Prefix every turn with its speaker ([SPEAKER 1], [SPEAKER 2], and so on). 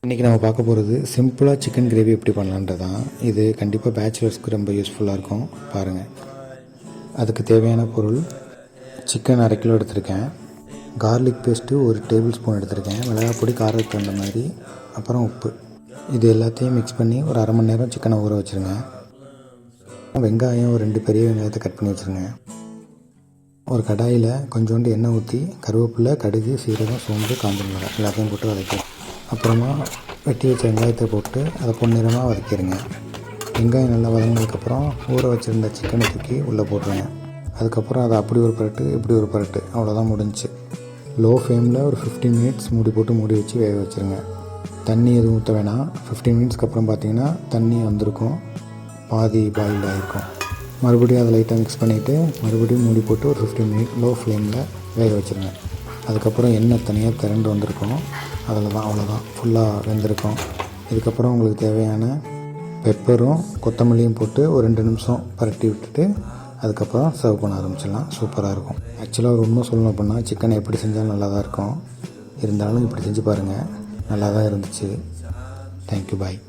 [SPEAKER 1] இன்றைக்கி நம்ம பார்க்க போகிறது சிம்பிளாக சிக்கன் கிரேவி எப்படி பண்ணலான்றது தான். இது கண்டிப்பாக பேச்சுலர்ஸ்க்கு ரொம்ப யூஸ்ஃபுல்லாக இருக்கும். பாருங்கள், அதுக்கு தேவையான பொருள்: சிக்கன் 1/2 கிலோ எடுத்திருக்கேன், கார்லிக் பேஸ்ட்டு 1 டேபிள் ஸ்பூன் எடுத்திருக்கேன், மிளகாய் பொடி காரத்துக்கு தகுந்த மாதிரி, அப்புறம் உப்பு. இது எல்லாத்தையும் மிக்ஸ் பண்ணி ஒரு 1/2 மணி நேரம் சிக்கனை ஊற வச்சுருங்க. வெங்காயம் ஒரு 2 பெரிய வெங்காயத்தை கட் பண்ணி வச்சுருங்க. ஒரு கடாயில் கொஞ்சோண்டு எண்ணெய் ஊற்றி கருவேப்பிலை, கடுகு, சீரகம், சோம்பு, காஞ்ச மிளகாய் எல்லாத்தையும் போட்டு வதக்கி, அப்புறமா வெட்டி வச்ச வெங்காயத்தை போட்டு அதை பொன்னிறமாக வதக்கிடுங்க. வெங்காயம் நல்லா வதங்கினதுக்கப்புறம் ஊற வச்சுருந்த சிக்கனை தூக்கி உள்ளே போட்டுருங்க. அதுக்கப்புறம் அதை அப்படி ஒரு பரட்டு இப்படி ஒரு பரட்டு, அவ்வளோதான் முடிஞ்சிச்சு. லோ ஃப்ளேமில் ஒரு 15 மினிட்ஸ் மூடி போட்டு மூடி வச்சு வேக வச்சுருங்க. தண்ணி எதுவும் ஊற்ற வேணாம். 15 மினிட்ஸ்க்கு அப்புறம் பார்த்திங்கன்னா தண்ணி வந்திருக்கும், பாதி பாயில் ஆகிருக்கும். மறுபடியும் அதை லைட்டாக மிக்ஸ் பண்ணிவிட்டு மறுபடியும் மூடி போட்டு ஒரு 15 மினிட் லோ ஃப்ளேமில் வேக வச்சுருங்க. அதுக்கப்புறம் எண்ணெய் தனியாக திரண்டு வந்திருக்கும், அதில் தான் அவ்வளோதான் ஃபுல்லாக வெந்திருக்கும். இதுக்கப்புறம் உங்களுக்கு தேவையான பெப்பரும் கொத்தமல்லியும் போட்டு ஒரு 2 நிமிஷம் பரட்டி விட்டுட்டு அதுக்கப்புறம் சர்வ் பண்ண ஆரம்பிச்சிடலாம். சூப்பராக இருக்கும். ஆக்சுவலாக ஒரு உண்மை சொல்லணும் அப்படின்னா, சிக்கனை எப்படி செஞ்சாலும் நல்லா தான் இருக்கும். இருந்தாலும் இப்படி செஞ்சு பாருங்கள், நல்லா தான் இருந்துச்சு. தேங்க்யூ, பாய்.